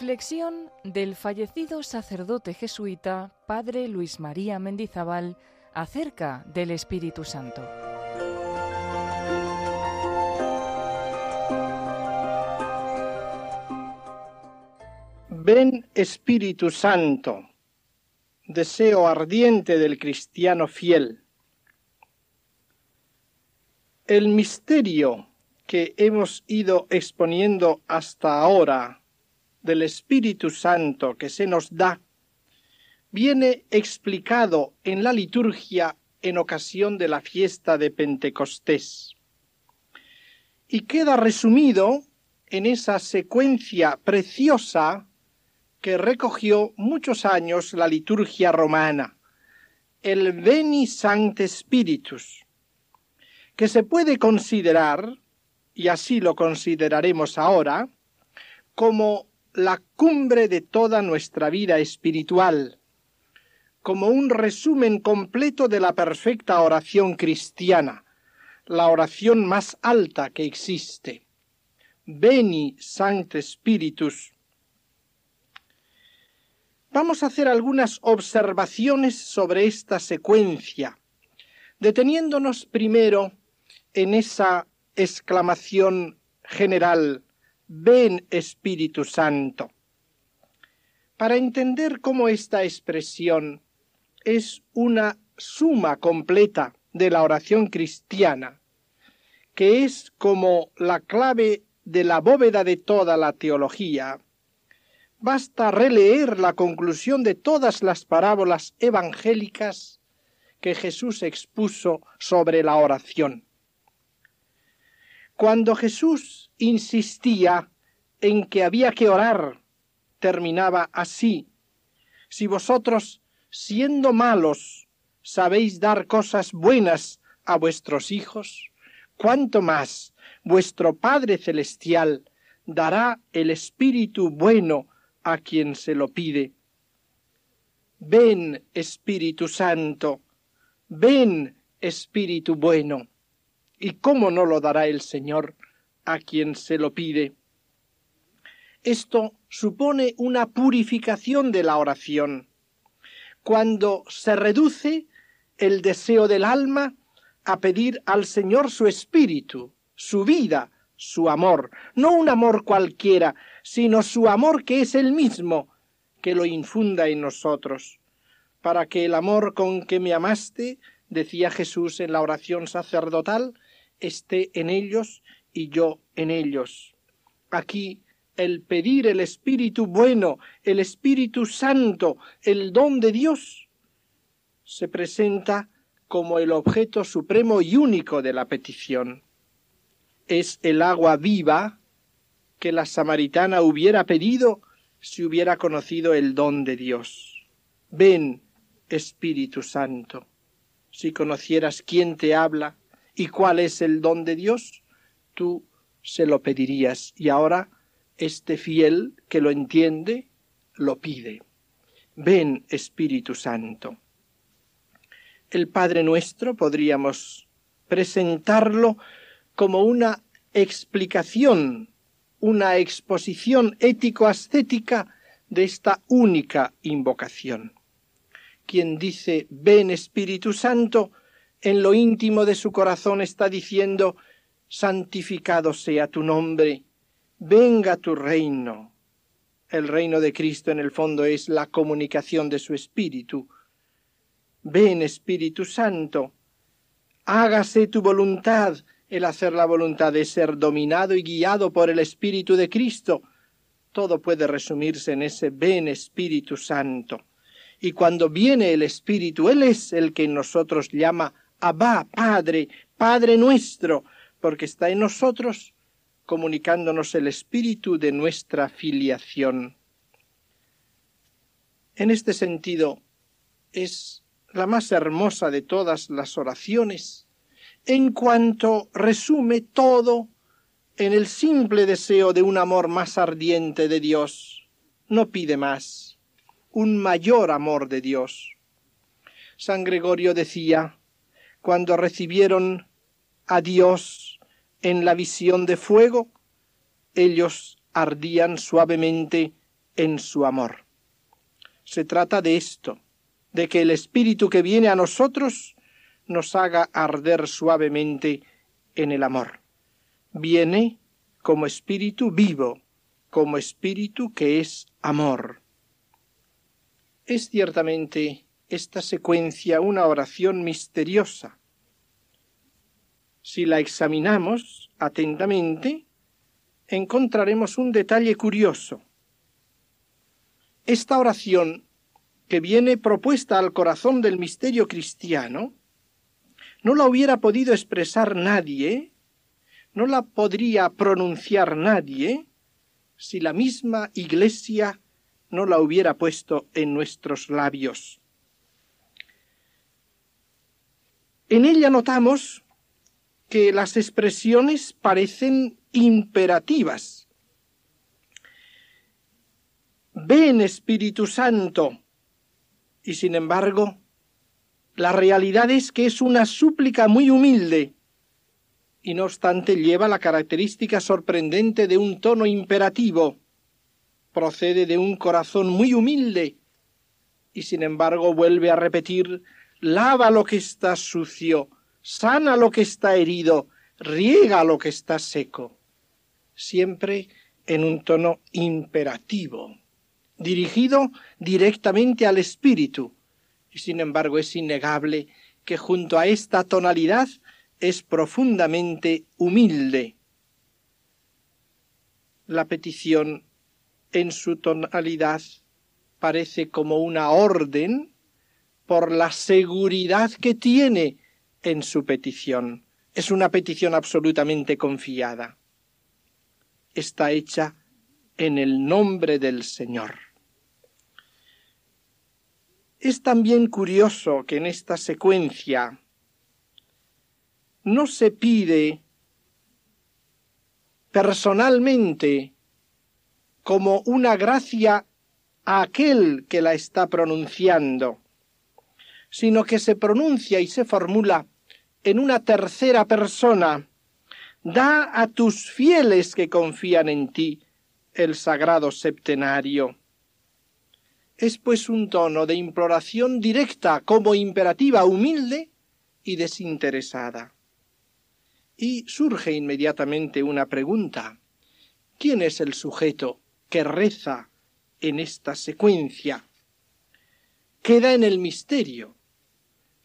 Reflexión del fallecido sacerdote jesuita Padre Luis María Mendizábal acerca del Espíritu Santo. Ven Espíritu Santo, deseo ardiente del cristiano fiel. El misterio que hemos ido exponiendo hasta ahora del Espíritu Santo que se nos da, viene explicado en la liturgia en ocasión de la fiesta de Pentecostés y queda resumido en esa secuencia preciosa que recogió muchos años la liturgia romana, el Veni Sancte Spiritus, que se puede considerar, y así lo consideraremos ahora, como la cumbre de toda nuestra vida espiritual, como un resumen completo de la perfecta oración cristiana, la oración más alta que existe. Veni Sancte Spiritus. Vamos a hacer algunas observaciones sobre esta secuencia, deteniéndonos primero en esa exclamación general, ven Espíritu Santo, para entender cómo esta expresión es una suma completa de la oración cristiana, que es como la clave de la bóveda de toda la teología. Basta releer la conclusión de todas las parábolas evangélicas que Jesús expuso sobre la oración. Cuando Jesús insistía en que había que orar, terminaba así: si vosotros, siendo malos, sabéis dar cosas buenas a vuestros hijos, ¿cuánto más vuestro Padre Celestial dará el Espíritu bueno a quien se lo pide? Ven, Espíritu Santo, ven, Espíritu bueno. ¿Y cómo no lo dará el Señor a quien se lo pide? Esto supone una purificación de la oración, cuando se reduce el deseo del alma a pedir al Señor su espíritu, su vida, su amor, no un amor cualquiera, sino su amor que es el mismo, que lo infunda en nosotros, para que el amor con que me amaste, decía Jesús en la oración sacerdotal, esté en ellos y yo en ellos. Aquí el pedir el Espíritu bueno, el Espíritu Santo, el don de Dios, se presenta como el objeto supremo y único de la petición. Es el agua viva que la samaritana hubiera pedido si hubiera conocido el don de Dios. Ven, Espíritu Santo. Si conocieras quién te habla y cuál es el don de Dios, tú se lo pedirías. Y ahora este fiel que lo entiende, lo pide. Ven, Espíritu Santo. El Padre Nuestro podríamos presentarlo como una explicación, una exposición ético-ascética de esta única invocación. Quien dice, ven Espíritu Santo, en lo íntimo de su corazón está diciendo, santificado sea tu nombre, venga tu reino. El reino de Cristo en el fondo es la comunicación de su Espíritu. Ven Espíritu Santo, hágase tu voluntad. El hacer la voluntad es ser dominado y guiado por el Espíritu de Cristo. Todo puede resumirse en ese ven Espíritu Santo. Y cuando viene el Espíritu, Él es el que en nosotros llama Abba, Padre, Padre nuestro, porque está en nosotros comunicándonos el espíritu de nuestra filiación. En este sentido, es la más hermosa de todas las oraciones, en cuanto resume todo en el simple deseo de un amor más ardiente de Dios. No pide más, un mayor amor de Dios. San Gregorio decía, cuando recibieron a Dios en la visión de fuego, ellos ardían suavemente en su amor. Se trata de esto, de que el Espíritu que viene a nosotros nos haga arder suavemente en el amor. Viene como Espíritu vivo, como Espíritu que es amor. Es ciertamente esta secuencia una oración misteriosa. Si la examinamos atentamente, encontraremos un detalle curioso. Esta oración, que viene propuesta al corazón del misterio cristiano, no la hubiera podido expresar nadie, no la podría pronunciar nadie, si la misma Iglesia no la hubiera puesto en nuestros labios. En ella notamos que las expresiones parecen imperativas. Ven, Espíritu Santo, y sin embargo, la realidad es que es una súplica muy humilde, y no obstante lleva la característica sorprendente de un tono imperativo. Procede de un corazón muy humilde, y sin embargo vuelve a repetir: lava lo que está sucio, sana lo que está herido, riega lo que está seco. Siempre en un tono imperativo, dirigido directamente al Espíritu, y sin embargo es innegable que junto a esta tonalidad es profundamente humilde. La petición en su tonalidad parece como una orden por la seguridad que tiene en su petición. Es una petición absolutamente confiada. Está hecha en el nombre del Señor. Es también curioso que en esta secuencia no se pide personalmente como una gracia a aquel que la está pronunciando, sino que se pronuncia y se formula en una tercera persona: da a tus fieles que confían en ti el sagrado septenario. Es pues un tono de imploración directa, como imperativa, humilde y desinteresada. Y surge inmediatamente una pregunta: ¿quién es el sujeto que reza en esta secuencia? Queda en el misterio.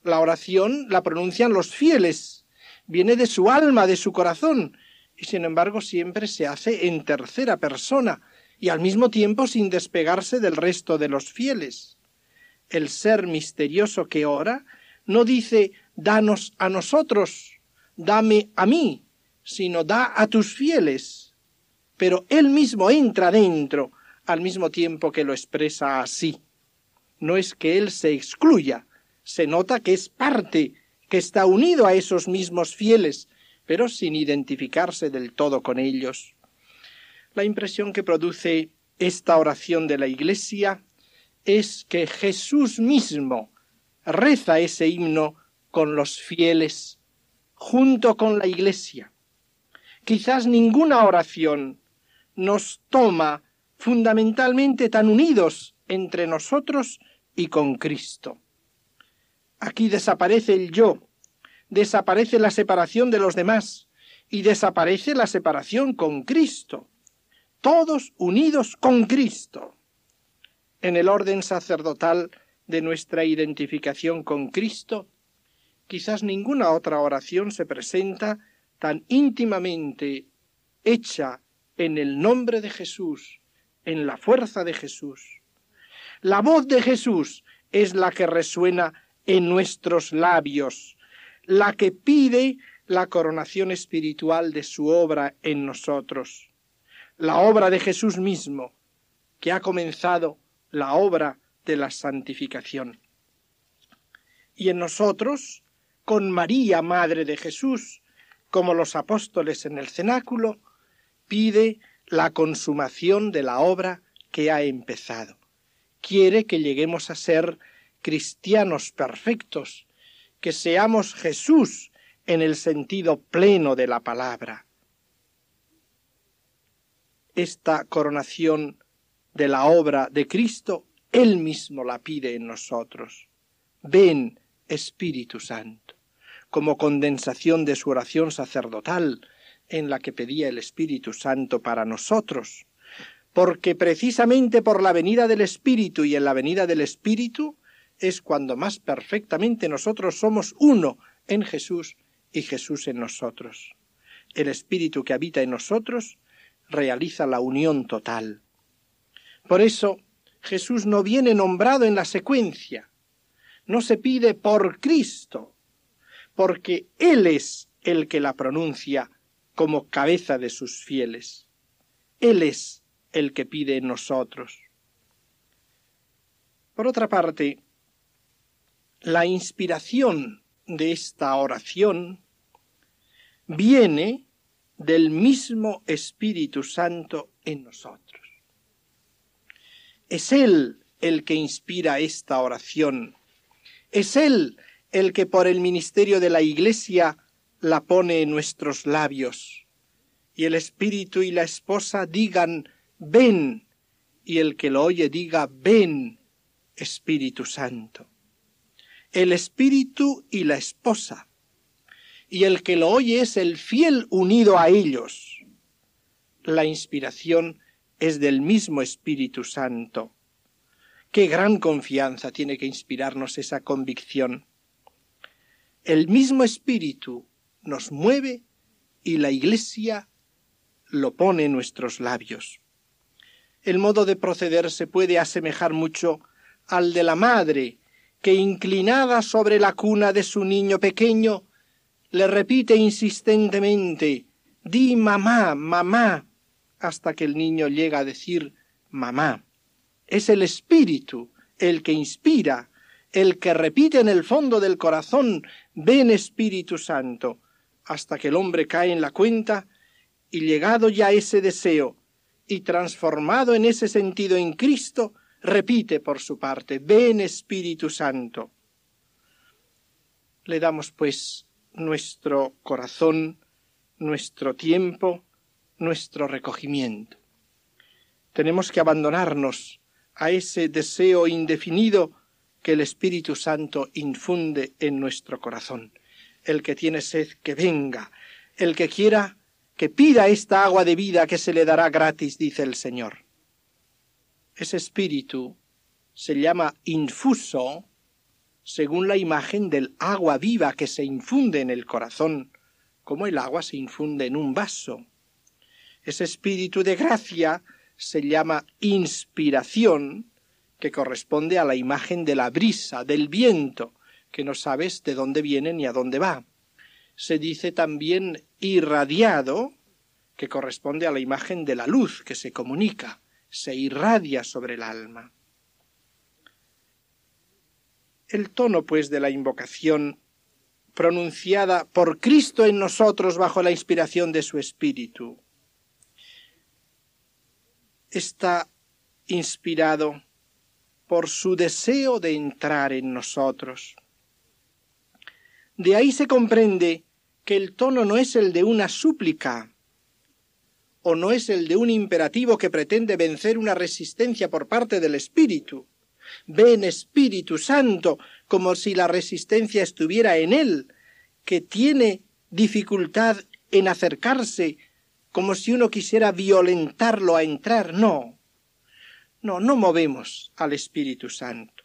La oración la pronuncian los fieles, viene de su alma, de su corazón, y sin embargo siempre se hace en tercera persona, y al mismo tiempo sin despegarse del resto de los fieles. El ser misterioso que ora no dice: danos a nosotros, dame a mí, sino da a tus fieles. Pero él mismo entra dentro, al mismo tiempo que lo expresa así. No es que él se excluya, se nota que es parte, que está unido a esos mismos fieles, pero sin identificarse del todo con ellos. La impresión que produce esta oración de la Iglesia es que Jesús mismo reza ese himno con los fieles, junto con la Iglesia. Quizás ninguna oración nos toma fundamentalmente tan unidos entre nosotros y con Cristo. Aquí desaparece el yo, desaparece la separación de los demás y desaparece la separación con Cristo. Todos unidos con Cristo. En el orden sacerdotal de nuestra identificación con Cristo, quizás ninguna otra oración se presenta tan íntimamente hecha en el nombre de Jesús, en la fuerza de Jesús. La voz de Jesús es la que resuena en nuestros labios, la que pide la coronación espiritual de su obra en nosotros. La obra de Jesús mismo, que ha comenzado la obra de la santificación. Y en nosotros, con María, Madre de Jesús, como los apóstoles en el cenáculo, pide la consumación de la obra que ha empezado. Quiere que lleguemos a ser cristianos perfectos, que seamos Jesús en el sentido pleno de la palabra. Esta coronación de la obra de Cristo, Él mismo la pide en nosotros. Ven, Espíritu Santo, como condensación de su oración sacerdotal, en la que pedía el Espíritu Santo para nosotros, porque precisamente por la venida del Espíritu y en la venida del Espíritu es cuando más perfectamente nosotros somos uno en Jesús y Jesús en nosotros. El Espíritu que habita en nosotros realiza la unión total. Por eso Jesús no viene nombrado en la secuencia, no se pide por Cristo, porque Él es el que la pronuncia como cabeza de sus fieles. Él es el que pide en nosotros. Por otra parte, la inspiración de esta oración viene del mismo Espíritu Santo en nosotros. Es Él el que inspira esta oración. Es Él el que por el ministerio de la Iglesia la pone en nuestros labios. Y el Espíritu y la esposa digan, ven, y el que lo oye diga, ven, Espíritu Santo. El Espíritu y la esposa, y el que lo oye es el fiel unido a ellos. La inspiración es del mismo Espíritu Santo. Qué gran confianza tiene que inspirarnos esa convicción. El mismo Espíritu nos mueve y la Iglesia lo pone en nuestros labios. El modo de proceder se puede asemejar mucho al de la madre que, inclinada sobre la cuna de su niño pequeño, le repite insistentemente, di mamá, mamá, hasta que el niño llega a decir mamá. Es el Espíritu el que inspira, el que repite en el fondo del corazón, ven Espíritu Santo, hasta que el hombre cae en la cuenta y llegado ya ese deseo y transformado en ese sentido en Cristo, repite por su parte, ven Espíritu Santo. Le damos pues nuestro corazón, nuestro tiempo, nuestro recogimiento. Tenemos que abandonarnos a ese deseo indefinido que el Espíritu Santo infunde en nuestro corazón. El que tiene sed, que venga. El que quiera, que pida esta agua de vida que se le dará gratis, dice el Señor. Ese Espíritu se llama infuso, según la imagen del agua viva que se infunde en el corazón, como el agua se infunde en un vaso. Ese Espíritu de gracia se llama inspiración, que corresponde a la imagen de la brisa, del viento, que no sabes de dónde viene ni a dónde va. Se dice también irradiado, que corresponde a la imagen de la luz que se comunica, se irradia sobre el alma. El tono, pues, de la invocación pronunciada por Cristo en nosotros bajo la inspiración de su Espíritu está inspirado por su deseo de entrar en nosotros. De ahí se comprende que el tono no es el de una súplica o no es el de un imperativo que pretende vencer una resistencia por parte del Espíritu. Ven Espíritu Santo, como si la resistencia estuviera en él, que tiene dificultad en acercarse, como si uno quisiera violentarlo a entrar. No movemos al Espíritu Santo,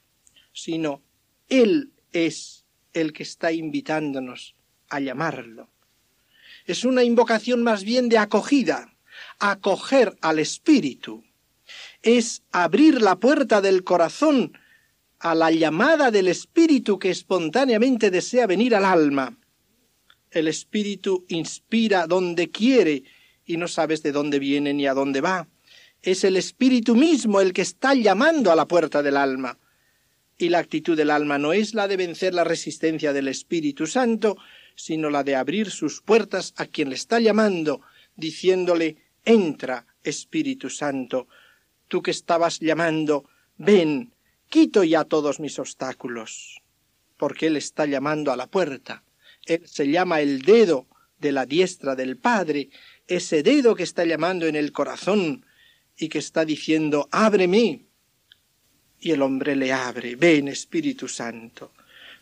sino Él es el que está invitándonos a llamarlo. Es una invocación más bien de acogida, acoger al Espíritu. Es abrir la puerta del corazón a la llamada del Espíritu que espontáneamente desea venir al alma. El Espíritu inspira donde quiere y no sabes de dónde viene ni a dónde va. Es el Espíritu mismo el que está llamando a la puerta del alma. Y la actitud del alma no es la de vencer la resistencia del Espíritu Santo, sino la de abrir sus puertas a quien le está llamando, diciéndole, entra, Espíritu Santo, tú que estabas llamando, ven, quito ya todos mis obstáculos, porque Él está llamando a la puerta. Él se llama el dedo de la diestra del Padre, ese dedo que está llamando en el corazón, y que está diciendo «ábreme», y el hombre le abre. «Ven, Espíritu Santo».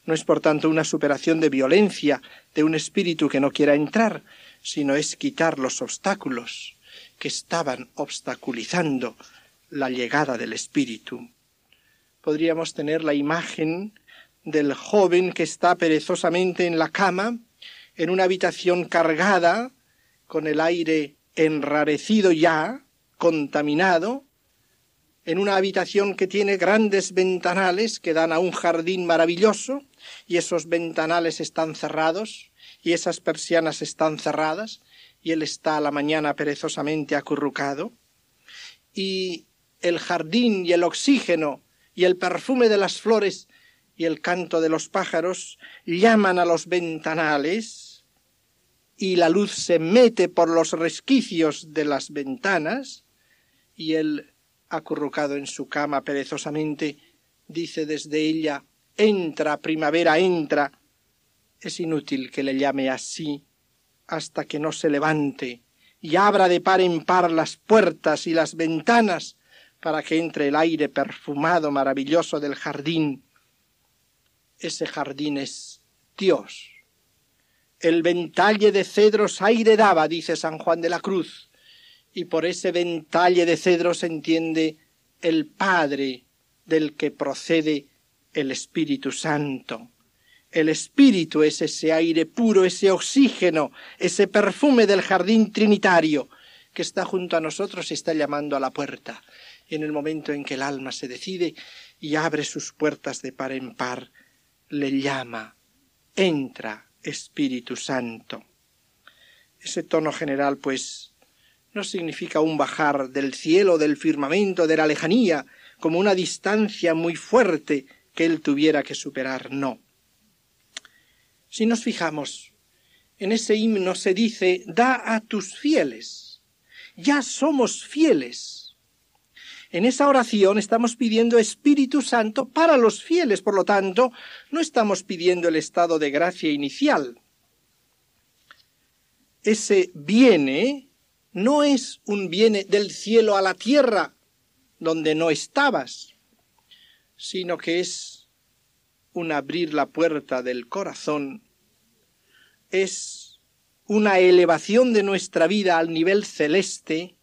No es por tanto una superación de violencia de un espíritu que no quiera entrar, sino es quitar los obstáculos que estaban obstaculizando la llegada del espíritu. Podríamos tener la imagen del joven que está perezosamente en la cama, en una habitación cargada, con el aire enrarecido ya, contaminado, en una habitación que tiene grandes ventanales que dan a un jardín maravilloso, y esos ventanales están cerrados, y esas persianas están cerradas, y él está a la mañana perezosamente acurrucado, y el jardín y el oxígeno y el perfume de las flores y el canto de los pájaros llaman a los ventanales, y la luz se mete por los resquicios de las ventanas, y él, acurrucado en su cama perezosamente, dice desde ella «entra, primavera, entra». Es inútil que le llame así hasta que no se levante y abra de par en par las puertas y las ventanas para que entre el aire perfumado maravilloso del jardín. Ese jardín es Dios. El ventalle de cedros aire daba, dice San Juan de la Cruz, y por ese ventalle de cedros se entiende el Padre del que procede el Espíritu Santo. El Espíritu es ese aire puro, ese oxígeno, ese perfume del jardín trinitario que está junto a nosotros y está llamando a la puerta. Y en el momento en que el alma se decide y abre sus puertas de par en par, le llama, entra, Espíritu Santo. Ese tono general, pues, no significa un bajar del cielo, del firmamento, de la lejanía, como una distancia muy fuerte que él tuviera que superar, no. Si nos fijamos, en ese himno se dice, da a tus fieles, ya somos fieles. En esa oración estamos pidiendo Espíritu Santo para los fieles, por lo tanto, no estamos pidiendo el estado de gracia inicial. Ese viene no es un viene del cielo a la tierra, donde no estabas, sino que es un abrir la puerta del corazón, es una elevación de nuestra vida al nivel celeste,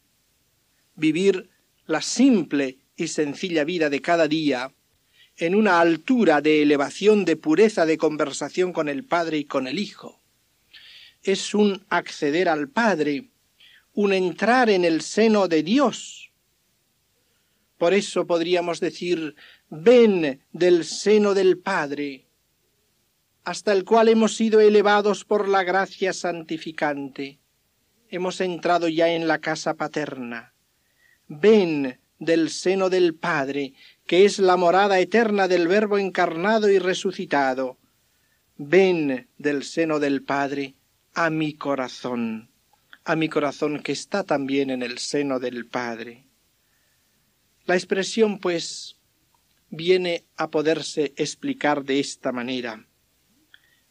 vivir la simple y sencilla vida de cada día, en una altura de elevación, de pureza, de conversación con el Padre y con el Hijo. Es un acceder al Padre, un entrar en el seno de Dios. Por eso podríamos decir, ven del seno del Padre, hasta el cual hemos sido elevados por la gracia santificante. Hemos entrado ya en la casa paterna. Ven del seno del Padre, que es la morada eterna del Verbo encarnado y resucitado. Ven del seno del Padre a mi corazón que está también en el seno del Padre. La expresión, pues, viene a poderse explicar de esta manera.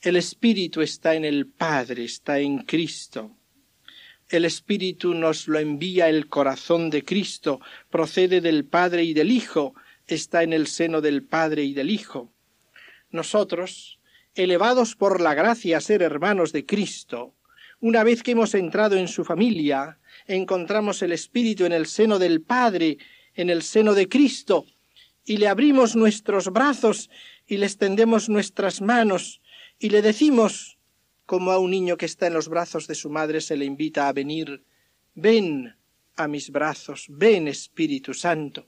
El Espíritu está en el Padre, está en Cristo. El Espíritu nos lo envía el corazón de Cristo, procede del Padre y del Hijo, está en el seno del Padre y del Hijo. Nosotros, elevados por la gracia a ser hermanos de Cristo, una vez que hemos entrado en su familia, encontramos el Espíritu en el seno del Padre, en el seno de Cristo, y le abrimos nuestros brazos y le extendemos nuestras manos y le decimos, como a un niño que está en los brazos de su madre se le invita a venir, ven a mis brazos, ven Espíritu Santo,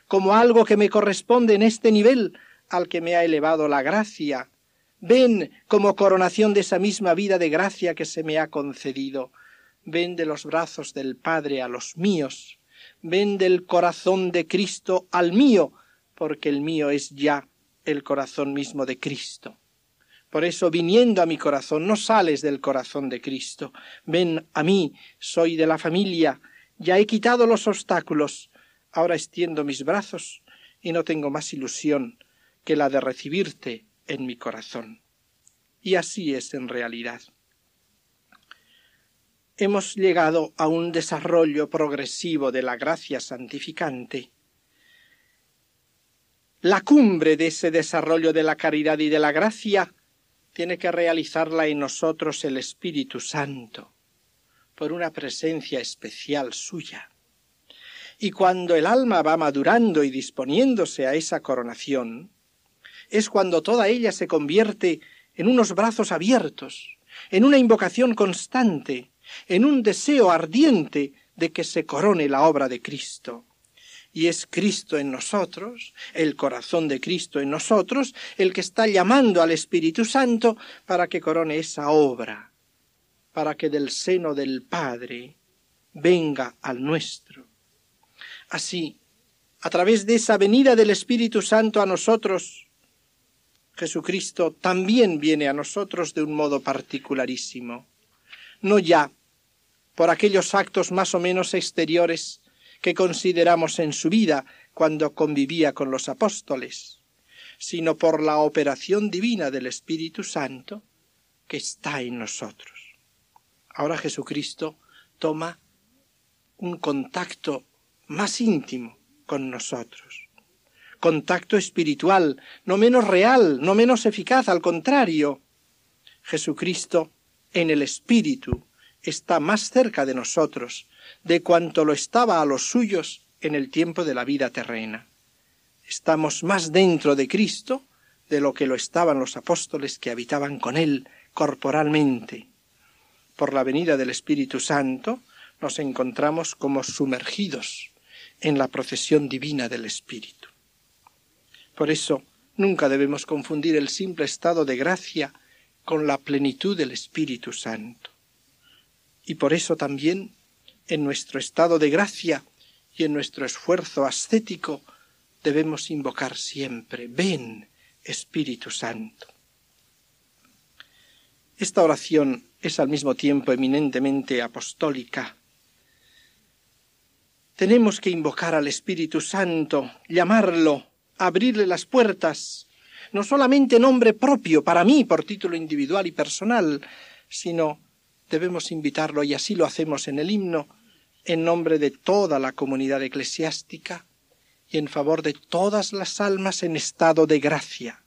como algo que me corresponde en este nivel al que me ha elevado la gracia. Ven como coronación de esa misma vida de gracia que se me ha concedido. Ven de los brazos del Padre a los míos. Ven del corazón de Cristo al mío, porque el mío es ya el corazón mismo de Cristo. Por eso, viniendo a mi corazón, no sales del corazón de Cristo. Ven a mí, soy de la familia, ya he quitado los obstáculos. Ahora extiendo mis brazos y no tengo más ilusión que la de recibirte en mi corazón. Y así es en realidad. hemos llegado a un desarrollo progresivo de la gracia santificante. La cumbre de ese desarrollo de la caridad y de la gracia tiene que realizarla en nosotros el Espíritu Santo, por una presencia especial suya. Y cuando el alma va madurando y disponiéndose a esa coronación, es cuando toda ella se convierte en unos brazos abiertos, en una invocación constante, en un deseo ardiente de que se corone la obra de Cristo. Y es Cristo en nosotros, el corazón de Cristo en nosotros, el que está llamando al Espíritu Santo para que corone esa obra, para que del seno del Padre venga al nuestro. Así, a través de esa venida del Espíritu Santo a nosotros, Jesucristo también viene a nosotros de un modo particularísimo, no ya por aquellos actos más o menos exteriores que consideramos en su vida cuando convivía con los apóstoles, sino por la operación divina del Espíritu Santo que está en nosotros. Ahora Jesucristo toma un contacto más íntimo con nosotros, contacto espiritual, no menos real, no menos eficaz, al contrario. Jesucristo en el Espíritu está más cerca de nosotros de cuanto lo estaba a los suyos en el tiempo de la vida terrena. Estamos más dentro de Cristo de lo que lo estaban los apóstoles que habitaban con él corporalmente. Por la venida del Espíritu Santo nos encontramos como sumergidos en la procesión divina del Espíritu. Por eso nunca debemos confundir el simple estado de gracia con la plenitud del Espíritu Santo. Y por eso también en nuestro estado de gracia y en nuestro esfuerzo ascético debemos invocar siempre: ven, Espíritu Santo. Esta oración es al mismo tiempo eminentemente apostólica. Tenemos que invocar al Espíritu Santo, llamarlo, abrirle las puertas, no solamente en nombre propio, para mí, por título individual y personal, sino debemos invitarlo, y así lo hacemos en el himno, en nombre de toda la comunidad eclesiástica y en favor de todas las almas en estado de gracia.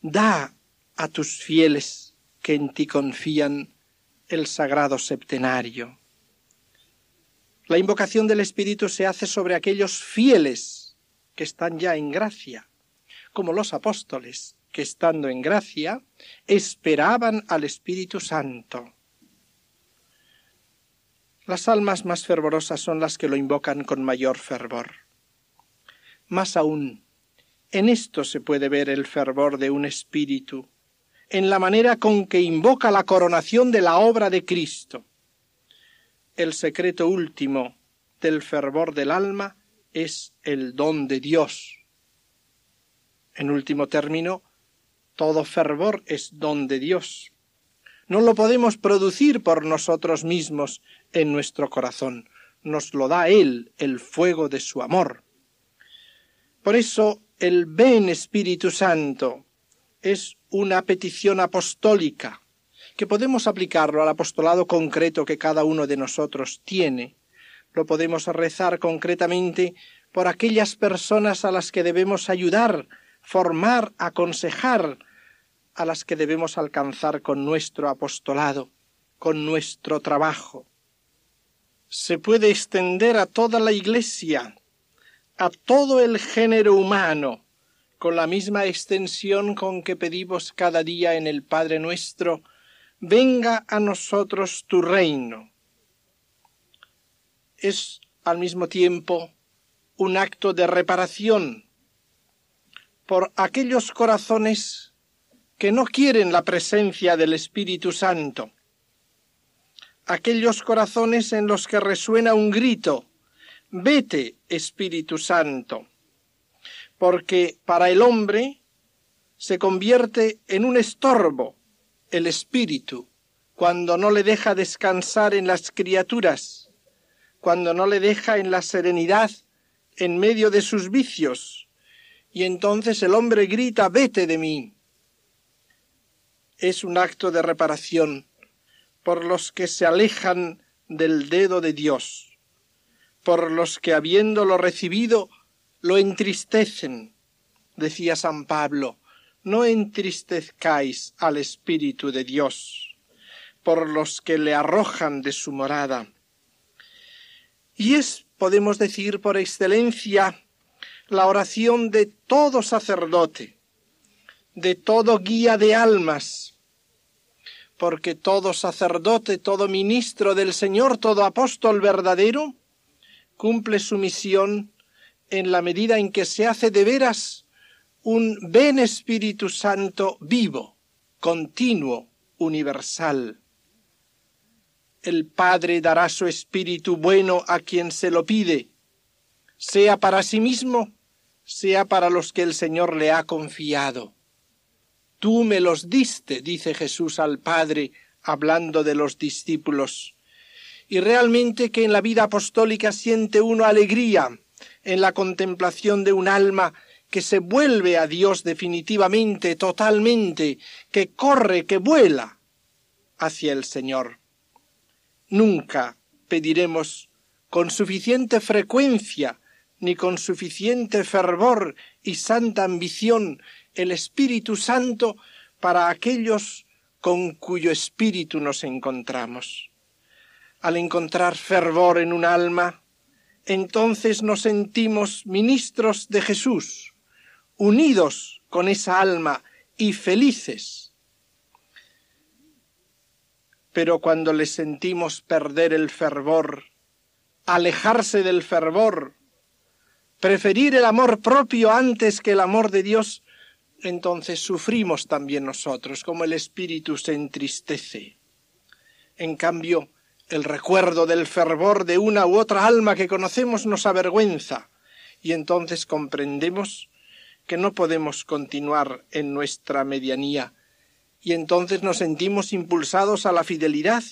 Da a tus fieles que en ti confían el sagrado septenario. La invocación del Espíritu se hace sobre aquellos fieles que están ya en gracia, como los apóstoles, que estando en gracia, esperaban al Espíritu Santo. Las almas más fervorosas son las que lo invocan con mayor fervor. Más aún, en esto se puede ver el fervor de un espíritu, en la manera con que invoca la coronación de la obra de Cristo. El secreto último del fervor del alma es el don de Dios. En último término, todo fervor es don de Dios. No lo podemos producir por nosotros mismos en nuestro corazón. Nos lo da Él, el fuego de su amor. Por eso, el ven Espíritu Santo es una petición apostólica, que podemos aplicarlo al apostolado concreto que cada uno de nosotros tiene. Lo podemos rezar concretamente por aquellas personas a las que debemos ayudar, formar, aconsejar, a las que debemos alcanzar con nuestro apostolado, con nuestro trabajo. Se puede extender a toda la Iglesia, a todo el género humano, con la misma extensión con que pedimos cada día en el Padre Nuestro: venga a nosotros tu reino. Es al mismo tiempo un acto de reparación por aquellos corazones que no quieren la presencia del Espíritu Santo, aquellos corazones en los que resuena un grito: vete, Espíritu Santo, porque para el hombre se convierte en un estorbo el Espíritu cuando no le deja descansar en las criaturas, cuando no le deja en la serenidad en medio de sus vicios, y entonces el hombre grita: vete de mí. Es un acto de reparación por los que se alejan del dedo de Dios, por los que habiéndolo recibido lo entristecen. Decía San Pablo, no entristezcáis al Espíritu de Dios, por los que le arrojan de su morada. Y es, podemos decir por excelencia, la oración de todo sacerdote, de todo guía de almas, porque todo sacerdote, todo ministro del Señor, todo apóstol verdadero, cumple su misión en la medida en que se hace de veras un ven Espíritu Santo vivo, continuo, universal. El Padre dará su Espíritu bueno a quien se lo pide, sea para sí mismo, sea para los que el Señor le ha confiado. Tú me los diste, dice Jesús al Padre, hablando de los discípulos. Y realmente que en la vida apostólica siente uno alegría en la contemplación de un alma que se vuelve a Dios definitivamente, totalmente, que corre, que vuela hacia el Señor. Nunca pediremos con suficiente frecuencia ni con suficiente fervor y santa ambición el Espíritu Santo para aquellos con cuyo espíritu nos encontramos. Al encontrar fervor en un alma, entonces nos sentimos ministros de Jesús, unidos con esa alma y felices. Pero cuando le sentimos perder el fervor, alejarse del fervor, preferir el amor propio antes que el amor de Dios, entonces sufrimos también nosotros, como el espíritu se entristece. En cambio, el recuerdo del fervor de una u otra alma que conocemos nos avergüenza, y entonces comprendemos que no podemos continuar en nuestra medianía, y entonces nos sentimos impulsados a la fidelidad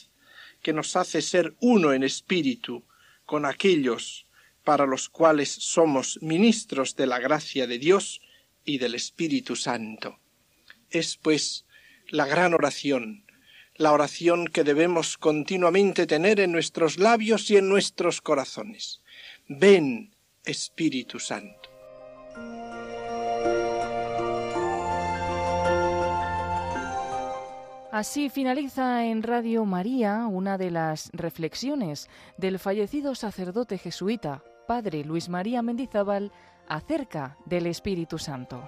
que nos hace ser uno en espíritu con aquellos para los cuales somos ministros de la gracia de Dios y del Espíritu Santo. Es, pues, la gran oración, la oración que debemos continuamente tener en nuestros labios y en nuestros corazones. Ven, Espíritu Santo. Así finaliza en Radio María una de las reflexiones del fallecido sacerdote jesuita, Padre Luis María Mendizábal, acerca del Espíritu Santo.